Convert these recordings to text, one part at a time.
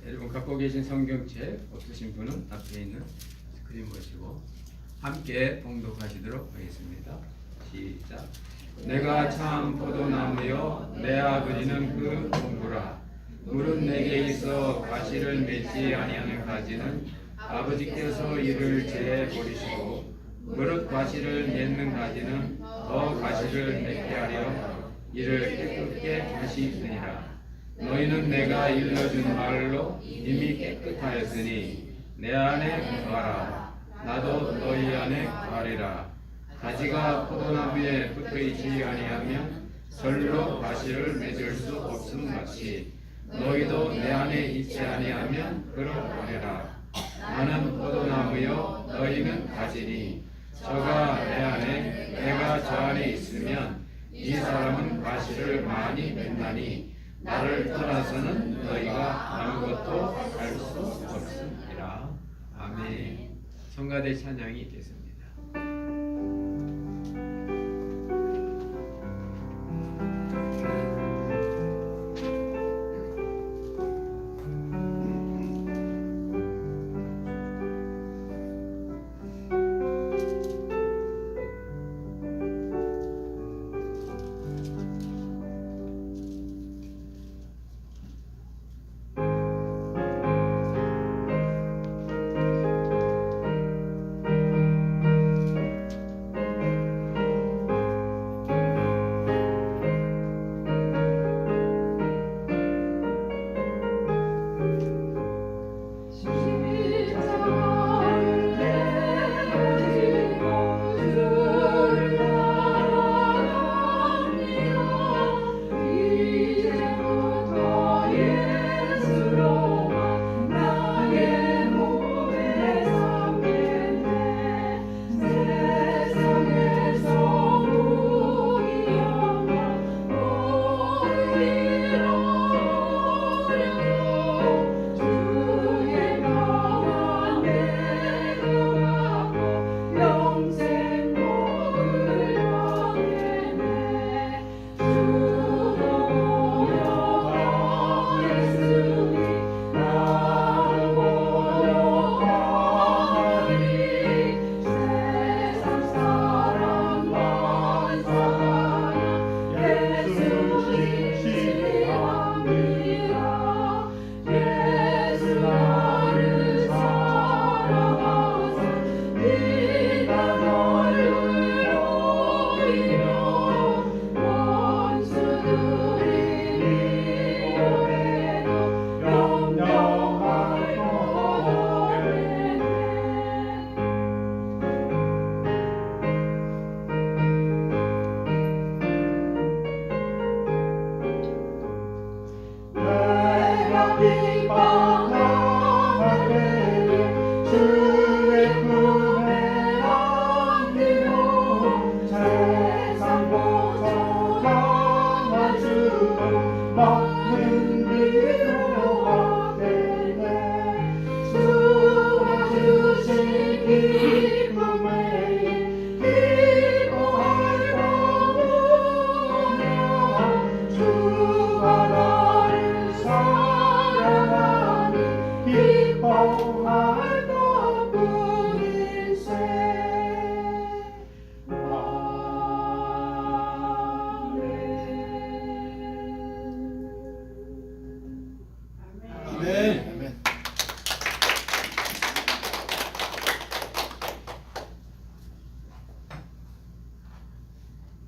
여러분 갖고 계신 성경책 없으신 분은 앞에 있는 스크린 보시고 함께 봉독하시도록 하겠습니다. 시작. 내가 참 포도나무요 내 아버지는 그 동부라. 물은 내게 있어 가시를 맺지 아니하는 가지는 아버지께서 이를 제해 버리시고 무릇 가시를 맺는 가지는 더 가시를 맺게 하려 이를 깨끗게 하시느니라. 너희는 내가 일러준 말로 이미 깨끗하였으니 내 안에 거하라. 나도 너희 안에 거하리라. 가지가 포도나무에 붙어있지 아니하면 절로 가시를 맺을 수 없음 같이 너희도 내 안에 있지 아니하면 그러하리라. 나는 포도나무요 너희는 가지니 저가 내 안에 내가 저 안에 있으면 이 사람은 가시를 많이 맺나니 나를 떠나서는 너희가 아무것도 할 수 없습니다. 아멘. 성가대 찬양이 있겠습니다.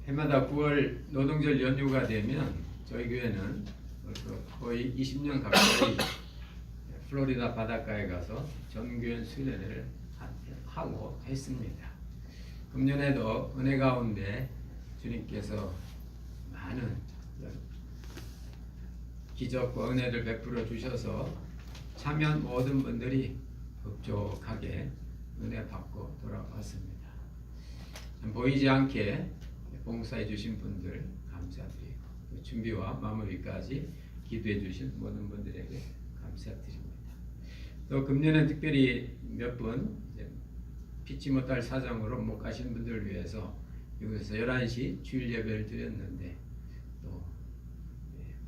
해마다 9월 노동절 연휴가 되면 저희 교회는 거의 20년 가까이 플로리다 바닷가에 가서 전교연 수련회를 하고 했습니다. 금년에도 은혜 가운데 주님께서 많은 기적과 은혜를 베풀어 주셔서 참여한 모든 분들이 흡족하게 은혜 받고 돌아왔습니다. 보이지 않게 봉사해 주신 분들 감사드리고 또 준비와 마무리까지 기도해 주신 모든 분들에게 감사드립니다. 또 금년엔 특별히 몇 분 피치 못할 사정으로 못 가신 분들을 위해서 이곳에서 11시 주일 예배를 드렸는데 또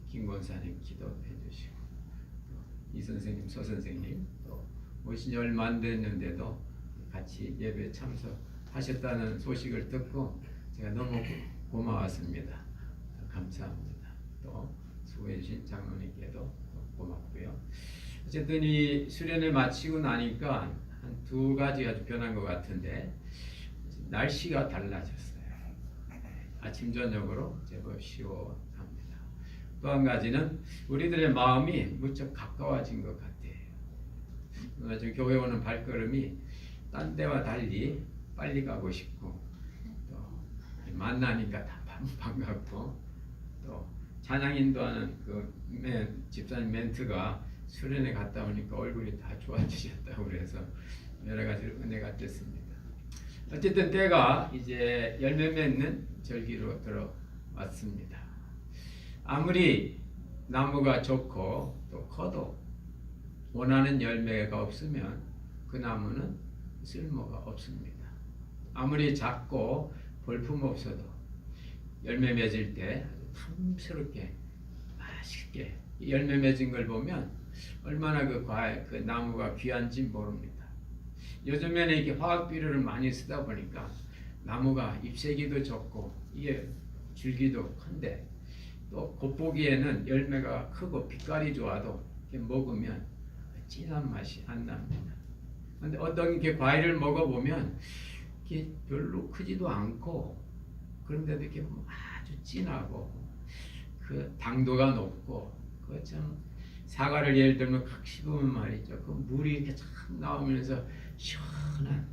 김 권사님 기도해 주시고 또 선생님, 서 선생님 또 오신 지 얼마 안 됐는데도 같이 예배 참석하셨다는 소식을 듣고 제가 너무 고마웠습니다. 감사합니다. 또 수고해 주신 장로님께도 고맙고요. 어쨌든 이 수련을 마치고 나니까 한 두 가지 아주 변한 것 같은데, 날씨가 달라졌어요. 아침 저녁으로 제법 시원합니다. 또 한 가지는 우리들의 마음이 무척 가까워진 것 같아요. 저 교회 오는 발걸음이 딴 데와 달리 빨리 가고 싶고, 또 만나니까 다 반갑고, 또 찬양 인도하는 그 집사님 멘트가 수련회 갔다 오니까 얼굴이 다 좋아지셨다고 그래서 여러 가지 은혜가 됐습니다. 어쨌든 때가 이제 열매 맺는 절기로 들어왔습니다. 아무리 나무가 좋고 또 커도 원하는 열매가 없으면 그 나무는 쓸모가 없습니다. 아무리 작고 볼품 없어도 열매 맺을 때 탐스럽게 맛있게 열매 맺은 걸 보면 얼마나 그 나무가 귀한지 모릅니다. 요즘에는 이렇게 화학 비료를 많이 쓰다 보니까 나무가 잎새기도 좋고 이게 줄기도 큰데, 또 겉보기에는 열매가 크고 빛깔이 좋아도 이렇게 먹으면 진한 맛이 안 납니다. 근데 어떤 이렇게 과일을 먹어보면 이게 별로 크지도 않고 그런데도 이렇게 아주 진하고 그 당도가 높고, 그 참 사과를 예를 들면 각 씹으면 말이죠, 그 물이 이렇게 참 나오면서 시원한,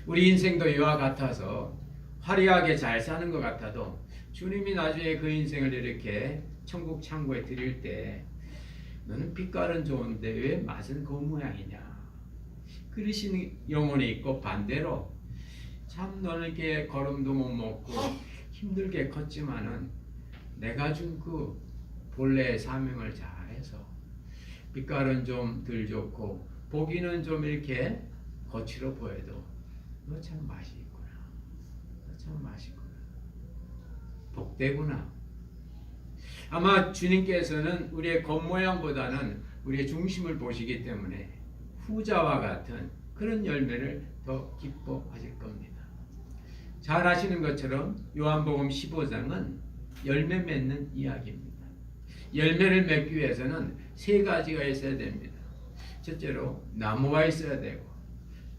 우리 인생도 이와 같아서 화려하게 잘 사는 것 같아도 주님이 나중에 그 인생을 이렇게 천국 창고에 드릴 때 너는 빛깔은 좋은데 왜 맛은 그 모양이냐 그러시는 영혼이 있고, 반대로 참 너는 이렇게 걸음도 못 먹고 힘들게 컸지만은 내가 준 그 본래의 사명을 잘해서 빛깔은 좀 덜 좋고 보기는 좀 이렇게 거칠어 보여도 너 참 맛이 있구나, 너 참 맛있구나, 복되구나. 아마 주님께서는 우리의 겉모양보다는 우리의 중심을 보시기 때문에 후자와 같은 그런 열매를 더 기뻐하실 겁니다. 잘 아시는 것처럼 요한복음 15장은 열매 맺는 이야기입니다. 열매를 맺기 위해서는 세 가지가 있어야 됩니다. 첫째로 나무가 있어야 되고,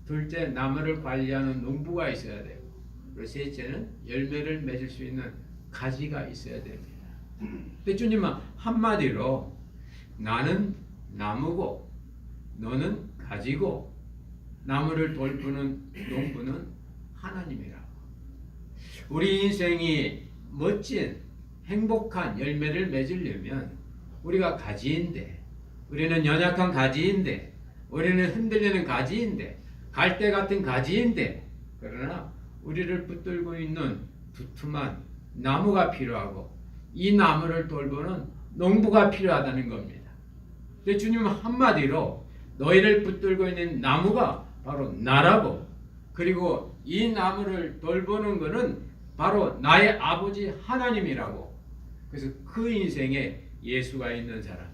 둘째 나무를 관리하는 농부가 있어야 되고, 그리고 셋째는 열매를 맺을 수 있는 가지가 있어야 됩니다. 근데 주님은 한마디로 나는 나무고 너는 가지고 나무를 돌보는 농부는 하나님이라고. 우리 인생이 멋진 행복한 열매를 맺으려면 우리가 가지인데, 우리는 연약한 가지인데, 우리는 흔들리는 가지인데, 갈대 같은 가지인데, 그러나 우리를 붙들고 있는 두툼한 나무가 필요하고 이 나무를 돌보는 농부가 필요하다는 겁니다. 근데 주님은 한마디로 너희를 붙들고 있는 나무가 바로 나라고, 그리고 이 나무를 돌보는 것은 바로 나의 아버지 하나님이라고. 그래서 그 인생에 예수가 있는 사람,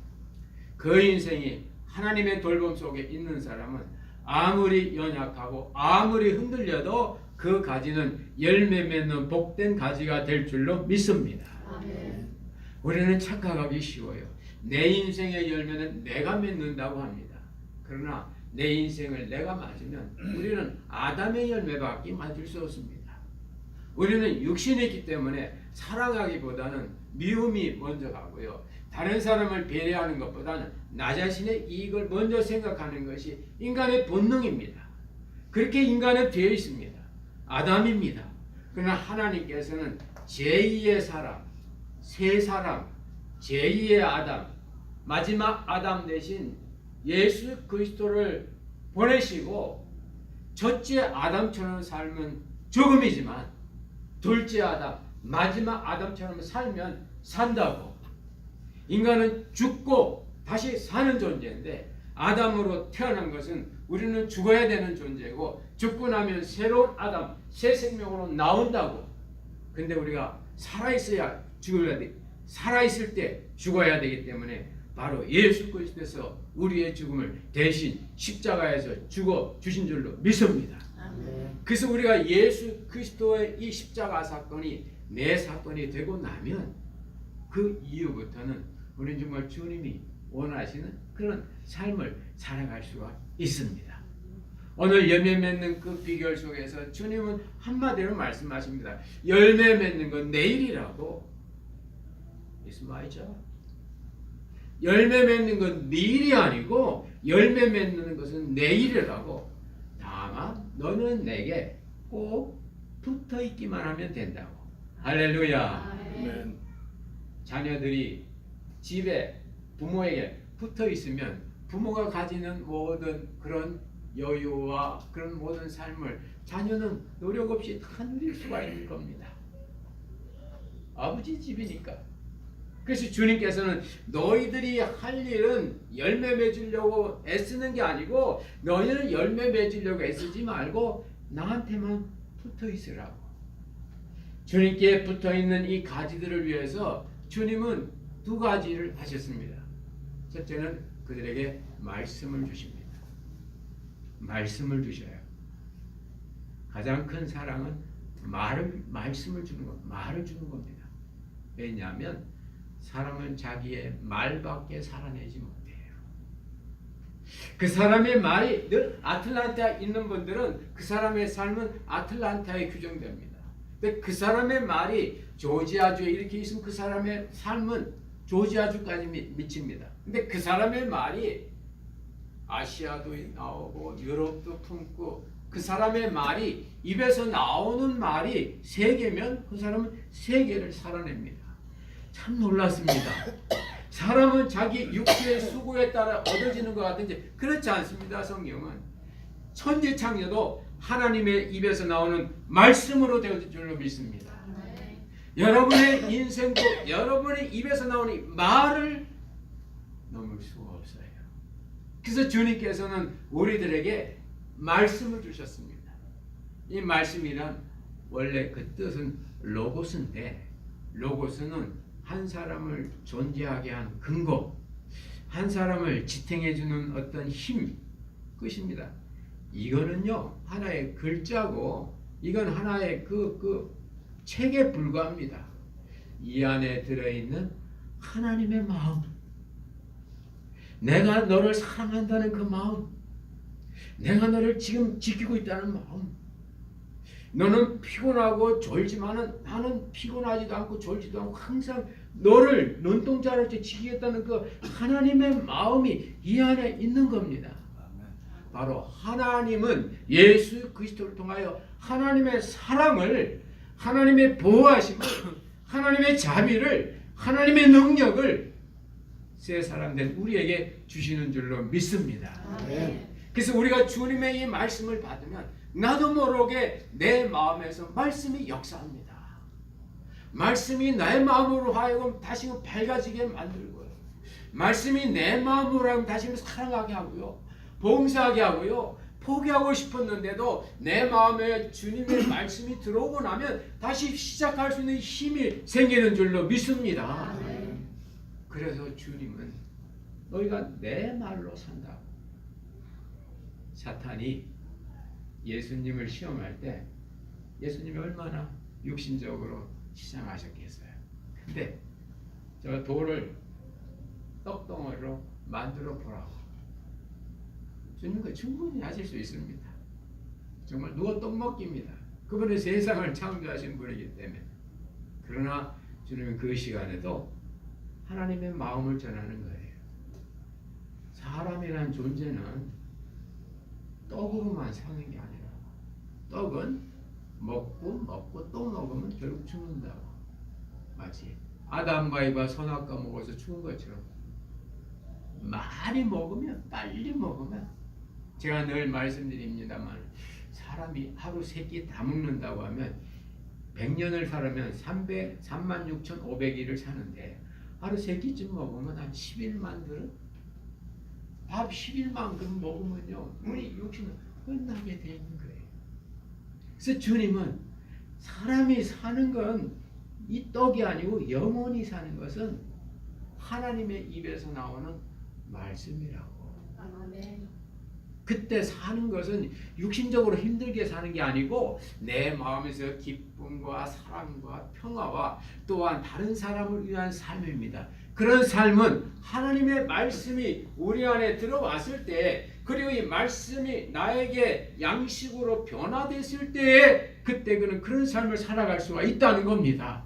그 인생이 하나님의 돌봄 속에 있는 사람은 아무리 연약하고 아무리 흔들려도 그 가지는 열매 맺는 복된 가지가 될 줄로 믿습니다. 아멘. 우리는 착각하기 쉬워요. 내 인생의 열매는 내가 맺는다고 합니다. 그러나 내 인생을 내가 맞으면 우리는 아담의 열매밖에 맞을 수 없습니다. 우리는 육신이 있기 때문에 사랑하기보다는 미움이 먼저 가고요. 다른 사람을 배려하는 것보다는 나 자신의 이익을 먼저 생각하는 것이 인간의 본능입니다. 그렇게 인간은 되어 있습니다. 아담입니다. 그러나 하나님께서는 제2의 사람, 새 사람, 제2의 아담, 마지막 아담 대신 예수 그리스도를 보내시고 첫째 아담처럼 살면 조금이지만 둘째 아담, 마지막 아담처럼 살면 산다고. 인간은 죽고 다시 사는 존재인데 아담으로 태어난 것은 우리는 죽어야 되는 존재고 죽고 나면 새로운 아담, 새 생명으로 나온다고. 근데 우리가 살아있어야 죽어야 돼. 살아있을 때 죽어야 되기 때문에 바로 예수 그리스도께서 우리의 죽음을 대신 십자가에서 죽어 주신 줄로 믿습니다. 그래서 우리가 예수 그리스도의 이 십자가 사건이 내 사건이 되고 나면 그 이후부터는 우리는 정말 주님이 원하시는 그런 삶을 살아갈 수가 있습니다. 오늘 열매 맺는 그 비결 속에서 주님은 한마디로 말씀하십니다. 열매 맺는 건 내일이라고. 무슨 말이죠? 열매 맺는 건 내일이 아니고 열매 맺는 것은 내일이라고. 다만 너는 내게 꼭 붙어 있기만 하면 된다고. 할렐루야. 아멘. 자녀들이 집에 부모에게 붙어 있으면 부모가 가지는 모든 그런 여유와 그런 모든 삶을 자녀는 노력 없이 다 누릴 수가 있는 겁니다. 아버지 집이니까. 그래서 주님께서는 너희들이 할 일은 열매 맺으려고 애쓰는 게 아니고 너희는 열매 맺으려고 애쓰지 말고 나한테만 붙어 있으라고. 주님께 붙어 있는 이 가지들을 위해서 주님은 두 가지를 하셨습니다. 첫째는 그들에게 말씀을 주십니다. 말씀을 주셔요. 가장 큰 사랑은 말씀을 주는 것, 말을 주는 겁니다. 왜냐하면 사람은 자기의 말밖에 살아내지 못해요. 그 사람의 말이 늘 아틀란타에 있는 분들은 그 사람의 삶은 아틀란타에 규정됩니다. 근데 그 사람의 말이 조지아주에 이렇게 있으면 그 사람의 삶은 조지아주까지 미칩니다. 근데 그 사람의 말이 아시아도 나오고 유럽도 품고 그 사람의 말이 입에서 나오는 말이 세계면 그 사람은 세계를 살아냅니다. 참 놀랐습니다. 사람은 자기 육체의 수고에 따라 얻어지는 것 같은데 그렇지 않습니다. 성경은 천지창조도 하나님의 입에서 나오는 말씀으로 되어질 줄로 믿습니다. 여러분의 인생도 여러분의 입에서 나오는 말을 넘을 수가 없어요. 그래서 주님께서는 우리들에게 말씀을 주셨습니다. 이 말씀이란 원래 그 뜻은 로고스인데 로고스는 한 사람을 존재하게 한 근거, 한 사람을 지탱해주는 어떤 힘, 끝입니다. 이거는요 하나의 글자고 이건 하나의 그 책에 불과합니다. 이 안에 들어있는 하나님의 마음, 내가 너를 사랑한다는 그 마음, 내가 너를 지금 지키고 있다는 마음. 너는 피곤하고 졸지만은 나는 피곤하지도 않고 졸지도 않고 항상 너를 눈동자로 지키겠다는 그 하나님의 마음이 이 안에 있는 겁니다. 바로 하나님은 예수 그리스도를 통하여 하나님의 사랑을, 하나님의 보호하심을, 하나님의 자비를, 하나님의 능력을 새 사람 된 우리에게 주시는 줄로 믿습니다. 그래서 우리가 주님의 이 말씀을 받으면 나도 모르게 내 마음에서 말씀이 역사합니다. 말씀이 나의 마음으로 하여금 다시금 밝아지게 만들고요. 말씀이 내 마음으로 하여금 다시금 사랑하게 하고요. 봉사하게 하고요. 포기하고 싶었는데도 내 마음에 주님의 말씀이 들어오고 나면 다시 시작할 수 있는 힘이 생기는 줄로 믿습니다. 그래서 주님은 너희가 내 말로 산다고. 사탄이 예수님을 시험할 때 예수님이 얼마나 육신적으로 시장하셨겠어요. 근데 저 돌을 떡덩어리로 만들어 보라고. 주님은 충분히 하실 수 있습니다. 정말 누워 떡 먹기입니다. 그분은 세상을 창조하신 분이기 때문에. 그러나 주님은 그 시간에도 하나님의 마음을 전하는 거예요. 사람이란 존재는 떡으로만 사는 게 아니라 떡은 먹고 또 먹으면 결국 죽는다고. 마치 아담과 이바 선악과 먹어서 죽은 것처럼 많이 먹으면, 빨리 먹으면, 제가 늘 말씀드립니다만 사람이 하루 3끼 다 먹는다고 하면 100년을 살면 36,500일을 사는데 하루 3끼쯤 먹으면 한 11만 그릇? 밥 11만 그릇 먹으면요 우리 육신은 끝나게 돼 있는 거예요. 그래서 주님은 사람이 사는 건 이 떡이 아니고 영원히 사는 것은 하나님의 입에서 나오는 말씀이라고. 아멘. 그때 사는 것은 육신적으로 힘들게 사는 게 아니고 내 마음에서 기쁨과 사랑과 평화와 또한 다른 사람을 위한 삶입니다. 그런 삶은 하나님의 말씀이 우리 안에 들어왔을 때, 그리고 이 말씀이 나에게 양식으로 변화됐을 때에 그때 그런 삶을 살아갈 수가 있다는 겁니다.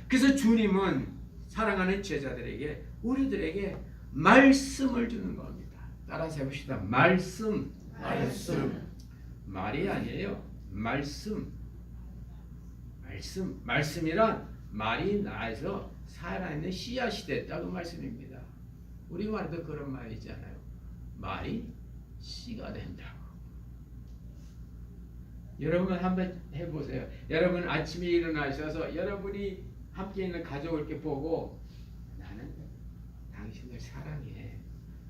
그래서 주님은 사랑하는 제자들에게, 우리들에게 말씀을 주는 겁니다. 따라서 해봅시다. 말씀. 말이 아니에요. 말씀. 말씀이란 말이 나에서 살아있는 씨앗이 됐다고 말씀입니다. 우리말에도 그런 말이 있잖아요. 말이 씨가 된다고. 여러분 한번 해보세요. 여러분 아침에 일어나셔서 여러분이 함께 있는 가족을 이렇게 보고, 나는 당신을 사랑해.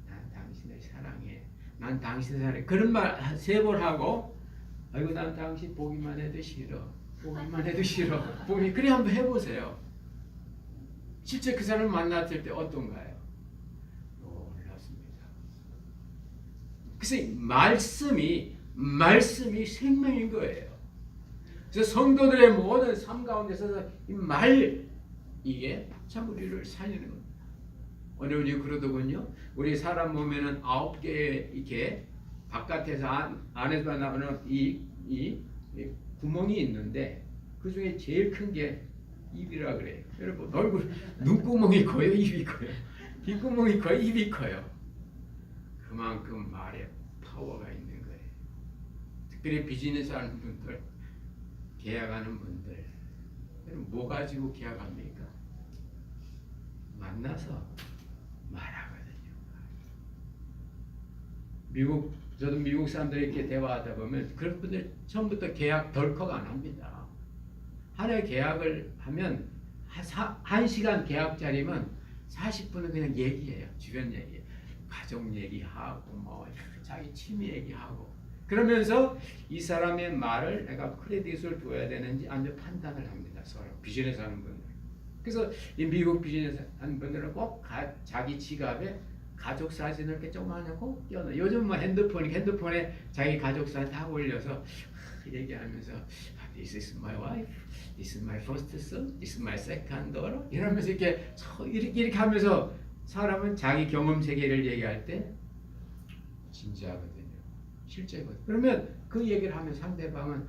난 당신을 사랑해. 난 당신을 사랑해. 그런 말 3번 하고, 아이고 난 당신 보기만 해도 싫어. 보기만 해도 싫어. 그래 한번 해보세요. 실제 그 사람을 만났을 때 어떤가요? 놀랍습니다. 그래서 말씀이 생명인 거예요. 그래서 성도들의 모든 삶 가운데서 이 이게 참 우리를 살리는 겁니다. 어느 분이 그러더군요. 우리 사람 몸에는 9개의 이렇게 바깥에서 안에서 나오는 이 구멍이 있는데, 그 중에 제일 큰 게 입이라 그래요. 여러분 얼굴 눈구멍이 커요, 입이 커요? 귓구멍이 커요, 입이 커요? 그만큼 말에 파워가 있는 거예요. 특별히 비즈니스 하는 분들, 계약하는 분들, 여러분 뭐 가지고 계약합니까? 만나서 말하거든요. 저도 미국 사람들 이렇게 대화하다 보면 그런 분들 처음부터 계약 덜컥 안 합니다. 하루에 계약을 하면 1시간 계약짜리면 40분은 그냥 얘기해요. 주변 얘기, 가족 얘기하고 뭐 자기 취미 얘기하고, 그러면서 이 사람의 말을 내가 크레딧을 둬야 되는지 아니면 판단을 합니다. 서로 비즈니스 하는 분들. 그래서 이 미국 비즈니스 하는 분들은 꼭 자기 지갑에 가족 사진을 이렇게 조그마한 꼭 띄워놔. 요즘 뭐 핸드폰에 자기 가족 사진 다 올려서 얘기하면서 This is my wife, this is my first son, this is my second daughter, 이러면서 이렇게 하면서 사람은 자기 경험 세계를 얘기할 때 진지하거든요. 실제거든요. 그러면 그 얘기를 하면 상대방은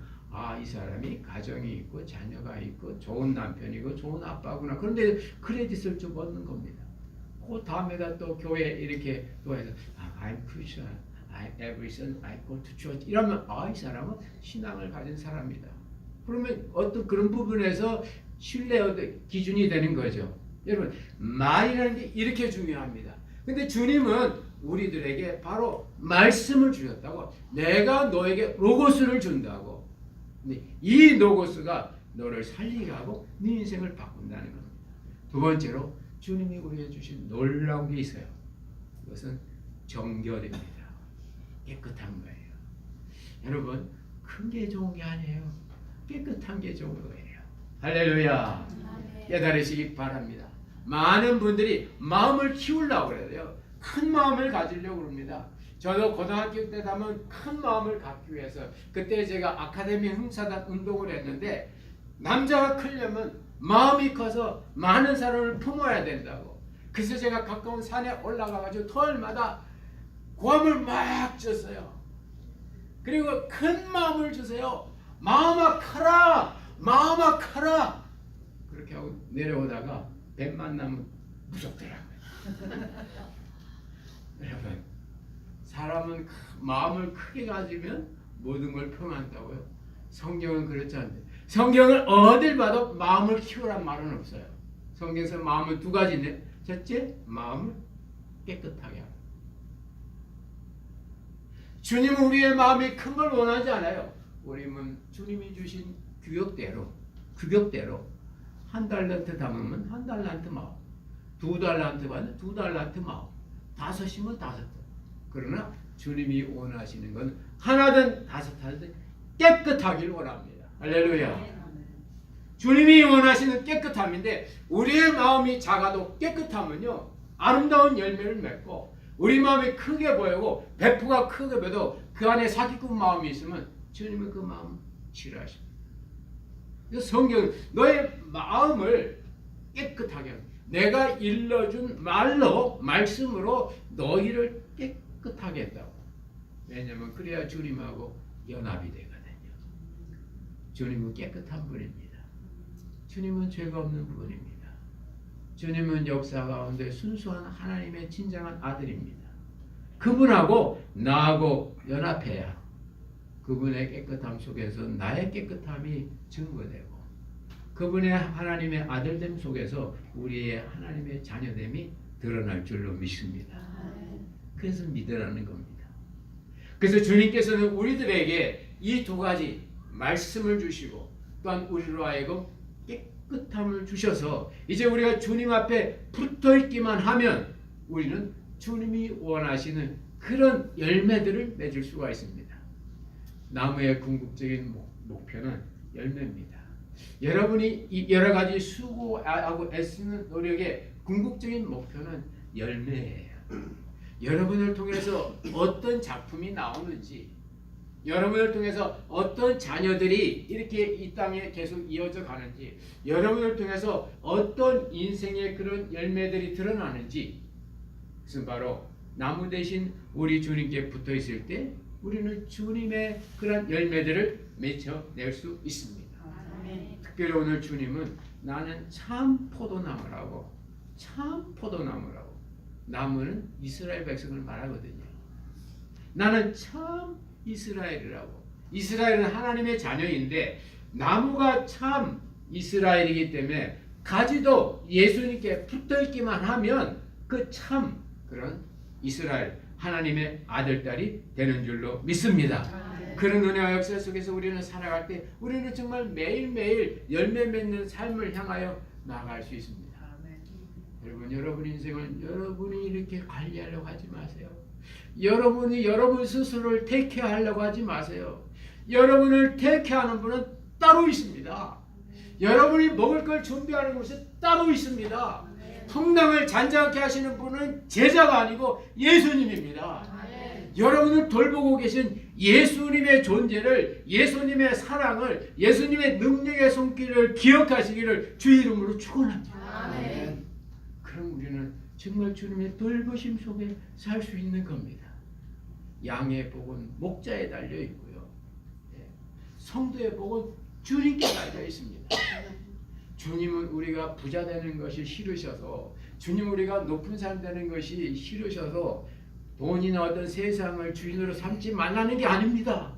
이 사람이 가정이 있고 자녀가 있고 좋은 남편이고 좋은 아빠구나. 그런데 크레딧을 좀 얻는 겁니다. 그 다음에다 또 교회 이렇게 또 해서 I'm Christian, I'm every Sunday I go to church 이러면 이 사람은 신앙을 가진 사람이다. 그러면 어떤 그런 부분에서 신뢰의 기준이 되는 거죠. 여러분 말이라는 게 이렇게 중요합니다. 근데 주님은 우리들에게 바로 말씀을 주셨다고. 내가 너에게 로고스를 준다고. 근데 이 로고스가 너를 살리게 하고 네 인생을 바꾼다는 겁니다. 두 번째로 주님이 우리에게 주신 놀라운 게 있어요. 그것은 정결입니다. 깨끗한 거예요. 여러분 큰 게 좋은 게 아니에요. 깨끗한 게 좋은 거예요. 할렐루야. 깨달으시기 바랍니다. 많은 분들이 마음을 키우려고 그래요. 큰 마음을 가지려고 합니다. 저도 고등학교 때 가면 큰 마음을 갖기 위해서, 그때 제가 아카데미 흥사단 운동을 했는데, 남자가 크려면 마음이 커서 많은 사람을 품어야 된다고. 그래서 제가 가까운 산에 올라가가지고 토요일마다 고함을 막 쳤어요. 그리고 큰 마음을 주세요. 마음아 커라, 마음아 커라. 그렇게 하고 내려오다가 뱀 만나면 무섭더라고요. 여러분, 사람은 마음을 크게 가지면 모든 걸 표현한다고요? 성경은 그렇지 않아요. 성경을 어딜 봐도 마음을 키우란 말은 없어요. 성경에서 마음은 2가지인데, 첫째, 마음을 깨끗하게 하라. 주님은 우리의 마음이 큰 걸 원하지 않아요. 우리는 주님이 주신 규격대로 1달란트 담으면 1달란트 마음, 2달란트 받으면 2달란트 마음, 5이면 5. 그러나 주님이 원하시는 건 하나든 5하든 깨끗하길 원합니다. 할렐루야. 주님이 원하시는 깨끗함인데, 우리의 마음이 작아도 깨끗하면요 아름다운 열매를 맺고 우리 마음이 크게 보이고 배포가 크게 보여도 그 안에 사기꾼 마음이 있으면 주님은 그 마음 싫어하십니다. 그래서 성경은 너의 마음을 깨끗하게 합니다. 내가 일러준 말로 말씀으로 너희를 깨끗하게 했다고. 왜냐하면 그래야 주님하고 연합이 되거든요. 주님은 깨끗한 분입니다. 주님은 죄가 없는 분입니다. 주님은 역사 가운데 순수한 하나님의 진정한 아들입니다. 그분하고 나하고 연합해야 그분의 깨끗함 속에서 나의 깨끗함이 증거되고 그분의 하나님의 아들됨 속에서 우리의 하나님의 자녀됨이 드러날 줄로 믿습니다. 그래서 믿으라는 겁니다. 그래서 주님께서는 우리들에게 이 두 가지 말씀을 주시고 또한 우리로 하여금 깨끗함을 주셔서 이제 우리가 주님 앞에 붙어있기만 하면 우리는 주님이 원하시는 그런 열매들을 맺을 수가 있습니다. 나무의 궁극적인 목표는 열매입니다. 여러분이 여러 가지 수고하고 애쓰는 노력의 궁극적인 목표는 열매예요. 여러분을 통해서 어떤 작품이 나오는지, 여러분을 통해서 어떤 자녀들이 이렇게 이 땅에 계속 이어져 가는지, 여러분을 통해서 어떤 인생의 그런 열매들이 드러나는지, 그것은 바로 나무 대신 우리 주님께 붙어 있을 때 우리는 주님의 그런 열매들을 맺어낼 수 있습니다. 특별히 오늘 주님은 나는 참 포도나무라고, 참 포도나무라고, 나무는 이스라엘 백성을 말하거든요. 나는 참 이스라엘이라고. 이스라엘은 하나님의 자녀인데 나무가 참 이스라엘이기 때문에 가지도 예수님께 붙어있기만 하면 그 참 그런 이스라엘 하나님의 아들딸이 되는 줄로 믿습니다. 그런 은혜와 역사 속에서 우리는 살아갈 때 우리는 정말 매일매일 열매 맺는 삶을 향하여 나아갈 수 있습니다. 여러분, 여러분 인생을 여러분이 이렇게 관리하려고 하지 마세요. 여러분이 여러분 스스로를 테이크하려고 하지 마세요. 여러분을 테이크하는 분은 따로 있습니다. 여러분이 먹을 걸 준비하는 곳이 따로 있습니다. 풍랑을 잔잔하게 하시는 분은 제자가 아니고 예수님입니다. 여러분을 돌보고 계신 예수님의 존재를, 예수님의 사랑을, 예수님의 능력의 손길을 기억하시기를 주의 이름으로 축원합니다. 그럼 우리는 정말 주님의 돌보심 속에 살 수 있는 겁니다. 양의 복은 목자에 달려 있고요. 성도의 복은 주님께 달려 있습니다. 주님은 우리가 부자 되는 것이 싫으셔서, 주님은 우리가 높은 사람 되는 것이 싫으셔서 돈이나 어떤 세상을 주인으로 삼지 말라는 게 아닙니다.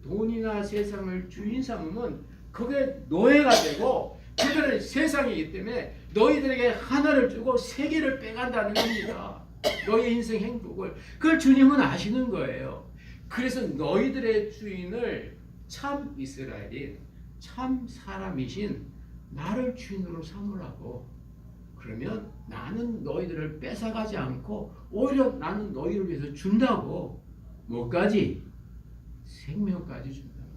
돈이나 세상을 주인 삼으면 그게 노예가 되고 그들은 세상이기 때문에 너희들에게 하나를 주고 세 개를 빼간다는 겁니다. 너희 인생 행복을. 그걸 주님은 아시는 거예요. 그래서 너희들의 주인을 참 이스라엘인 참 사람이신 나를 주인으로 삼으라고. 그러면 나는 너희들을 뺏어가지 않고 오히려 나는 너희를 위해서 준다고. 뭐까지? 생명까지 준다고.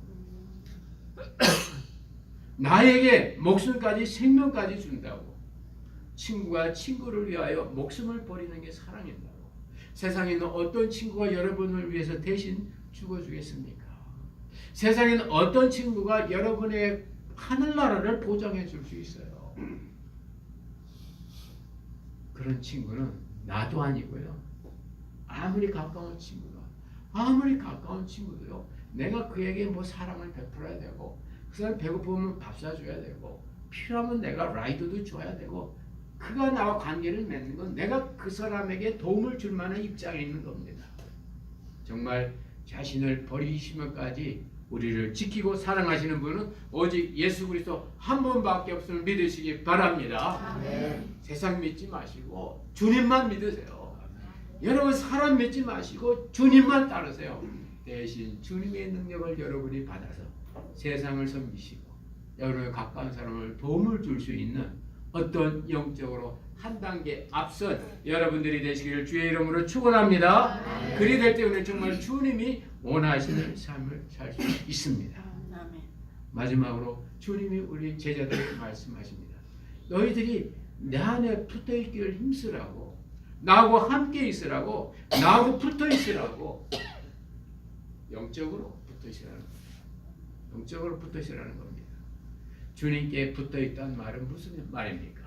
나에게 목숨까지, 생명까지 준다고. 친구가 친구를 위하여 목숨을 버리는 게 사랑인다고. 세상에 있는 어떤 친구가 여러분을 위해서 대신 죽어주겠습니까? 세상에 있는 어떤 친구가 여러분의 하늘나라를 보장해 줄 수 있어요? 그런 친구는 나도 아니고요. 아무리 가까운 친구도요. 내가 그에게 뭐 사랑을 베풀어야 되고, 그 사람 배고프면 밥 사줘야 되고, 필요하면 내가 라이드도 줘야 되고, 그가 나와 관계를 맺는 건 내가 그 사람에게 도움을 줄 만한 입장에 있는 겁니다. 정말 자신을 버리시면까지 우리를 지키고 사랑하시는 분은 오직 예수 그리스도 한 분밖에 없음을 믿으시기 바랍니다. 아멘. 세상 믿지 마시고 주님만 믿으세요. 여러분 사람 믿지 마시고 주님만 따르세요. 대신 주님의 능력을 여러분이 받아서 세상을 섬기시고 여러분의 가까운 사람을 도움을 줄 수 있는 어떤 영적으로 한 단계 앞선 여러분들이 되시기를 주의 이름으로 축원합니다. 그리 될 때 우리는 정말 주님이 원하시는 삶을 살 수 있습니다. 마지막으로 주님이 우리 제자들에게 말씀하십니다. 너희들이 내 안에 붙어 있기를 힘쓰라고, 나하고 함께 있으라고, 나하고 붙어 있으라고, 영적으로 붙어 있으라는 겁니다. 영적으로 붙어 있으라는 겁니다. 주님께 붙어 있다는 말은 무슨 말입니까?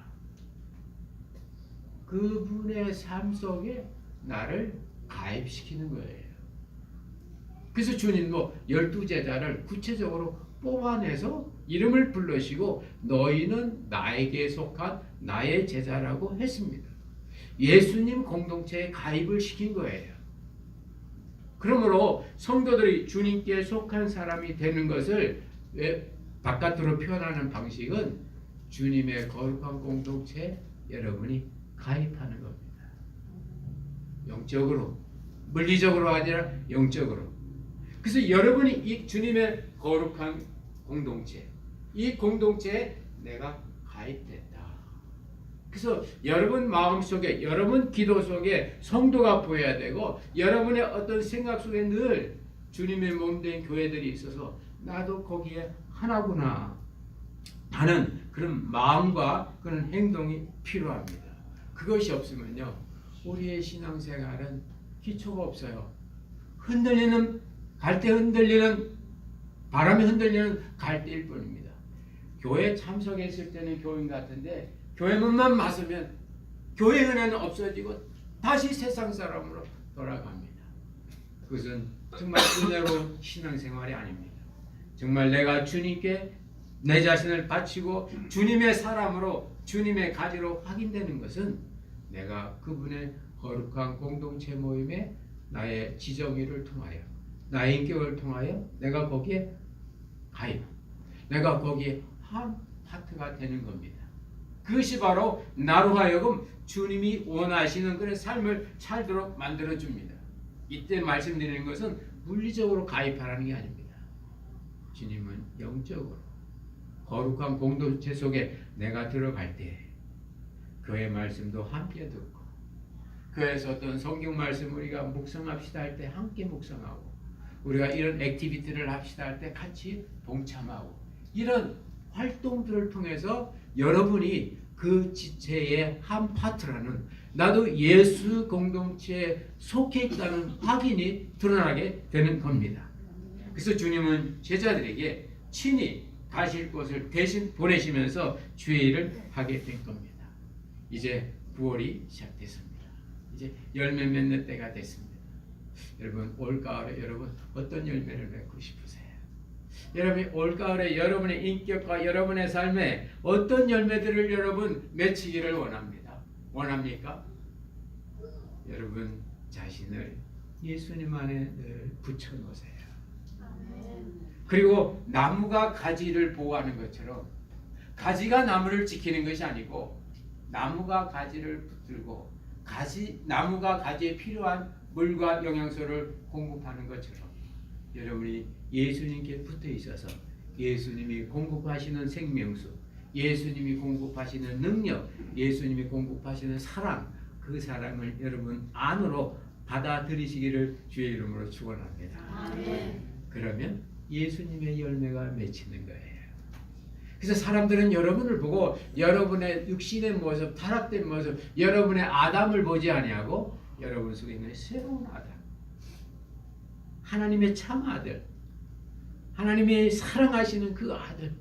그분의 삶 속에 나를 가입시키는 거예요. 그래서 주님도 12제자를 구체적으로 뽑아내서 이름을 불러시고 너희는 나에게 속한 나의 제자라고 했습니다. 예수님 공동체에 가입을 시킨 거예요. 그러므로 성도들이 주님께 속한 사람이 되는 것을 바깥으로 표현하는 방식은 주님의 거룩한 공동체에 여러분이 가입하는 겁니다. 영적으로, 물리적으로 아니라 영적으로. 그래서 여러분이 이 주님의 거룩한 공동체, 이 공동체에 내가 가입됐다. 그래서 여러분 마음속에, 여러분 기도 속에 성도가 보여야 되고, 여러분의 어떤 생각 속에 늘 주님의 몸된 교회들이 있어서 나도 거기에 하나구나 하는 그런 마음과 그런 행동이 필요합니다. 그것이 없으면요, 우리의 신앙생활은 기초가 없어요. 흔들리는, 갈대 흔들리는, 바람에 흔들리는 갈대일 뿐입니다. 교회 참석했을 때는 교인 같은데 교회 문만 맞으면 교회 은혜는 없어지고 다시 세상 사람으로 돌아갑니다. 그것은 정말 은혜로운 신앙생활이 아닙니다. 정말 내가 주님께 내 자신을 바치고 주님의 사람으로, 주님의 가지로 확인되는 것은 내가 그분의 거룩한 공동체 모임에 나의 지정의를 통하여, 나의 인격을 통하여 내가 거기에 가입, 내가 거기에 한 파트가 되는 겁니다. 그것이 바로 나로 하여금 주님이 원하시는 그런 삶을 살도록 만들어줍니다. 이때 말씀드리는 것은 물리적으로 가입하라는 게 아닙니다. 주님은 영적으로 거룩한 공동체 속에 내가 들어갈 때 그의 말씀도 함께 듣고, 그에서 어떤 성경 말씀 우리가 묵상합시다 할 때 함께 묵상하고, 우리가 이런 액티비티를 합시다 할 때 같이 동참하고, 이런 활동들을 통해서 여러분이 그 지체의 한 파트라는, 나도 예수 공동체에 속해 있다는 확인이 드러나게 되는 겁니다. 그래서 주님은 제자들에게 친히 가실 곳을 대신 보내시면서 주의 일을 하게 된 겁니다. 이제 9월이 시작됐습니다. 이제 열매 맺는 때가 됐습니다. 여러분, 올가을에 여러분 어떤 열매를 맺고 싶으세요? 여러분이 올가을에 여러분의 인격과 여러분의 삶에 어떤 열매들을 여러분 맺히기를 원합니다. 원합니까? 여러분 자신을 예수님 안에 늘 붙여놓으세요. 그리고 나무가 가지를 보호하는 것처럼 가지가 나무를 지키는 것이 아니고 나무가 가지를 붙들고 나무가 가지에 필요한 물과 영양소를 공급하는 것처럼 여러분이 예수님께 붙어 있어서 예수님이 공급하시는 생명수, 예수님이 공급하시는 능력, 예수님이 공급하시는 사랑, 그 사랑을 여러분 안으로 받아들이시기를 주의 이름으로 축원합니다. 그러면 예수님의 열매가 맺히는 거예요. 그래서 사람들은 여러분을 보고 여러분의 육신의 모습, 타락된 모습, 여러분의 아담을 보지 아니하고 여러분 속에 있는 새로운 아담, 하나님의 참 아들, 하나님이 사랑하시는 그 아들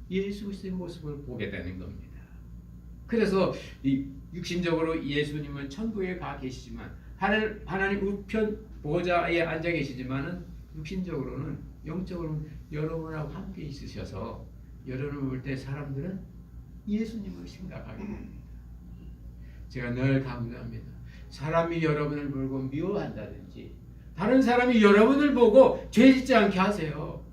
예수 그리스도의 모습을 보게 되는 겁니다. 그래서 이 육신적으로 예수님은 천국에 가 계시지만 하나님 우편 보좌에 앉아 계시지만은 육신적으로는, 영적으로는 여러분하고 함께 있으셔서 여러분을 볼 때 사람들은 예수님을 생각하게 됩니다. 제가 늘 강조합니다. 사람이 여러분을 보고 미워한다든지 다른 사람이 여러분을 보고 죄짓지 않게 하세요.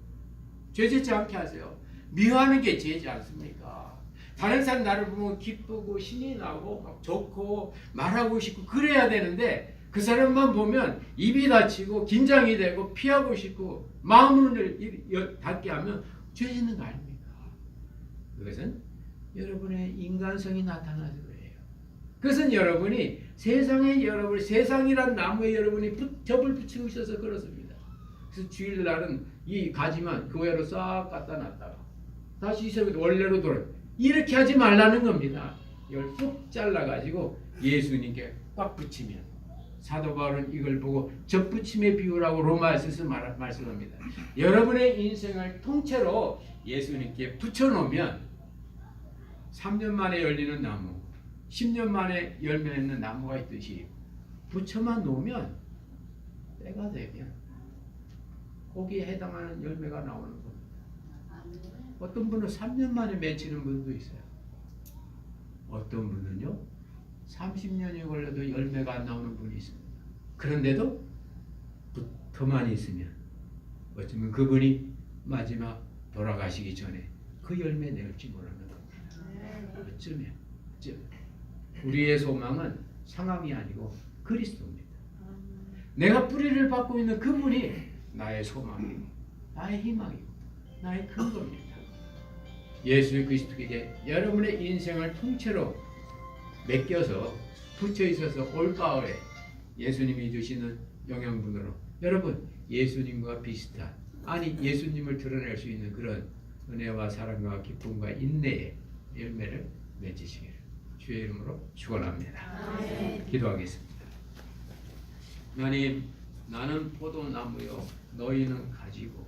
죄짓지 않게 하세요. 미워하는 게 죄지 않습니까? 다른 사람 나를 보면 기쁘고 신이 나고 막 좋고 말하고 싶고 그래야 되는데 그 사람만 보면 입이 닫히고 긴장이 되고 피하고 싶고 마음을 닫게 하면 죄짓는 거 아닙니까? 그것은 여러분의 인간성이 나타나는 거예요. 그것은 여러분이 세상에 세상이란 나무에 여러분이 접을 붙이고 있어서 그렇습니다. 그래서 주일날은 이 가지만 교회로 싹 갖다 놨다가 다시 원래로 돌아, 이렇게 하지 말라는 겁니다. 이걸 쏙 잘라가지고 예수님께 꽉 붙이면, 사도 바울은 이걸 보고 접붙임의 비유라고 로마에서 말씀합니다. 여러분의 인생을 통째로 예수님께 붙여놓으면 3년 만에 열리는 나무, 10년 만에 열매 맺는 나무가 있듯이 붙여만 놓으면 때가 되면 거기에 해당하는 열매가 나오는 겁니다. 어떤 분은 3년 만에 맺히는 분도 있어요. 어떤 분은요 30년이 걸려도 열매가 안 나오는 분이 있습니다. 그런데도 붙어만 있으면 어쩌면 그분이 마지막 돌아가시기 전에 그 열매 낼지 모르는 겁니다. 어쩌면 우리의 소망은 상황이 아니고 그리스도입니다. 내가 뿌리를 받고 있는 그분이 나의 소망이고 나의 희망이고 나의 근거입니다. 예수 그리스도에게 여러분의 인생을 통째로 맡겨서 붙여 있어서 올가을에 예수님이 주시는 영양분으로 여러분 예수님과 비슷한, 아니 예수님을 드러낼 수 있는 그런 은혜와 사랑과 기쁨과 인내의 열매를 맺으시기를 주의 이름으로 축원합니다. 기도하겠습니다. 하나님, 나는 포도나무요 너희는 가지고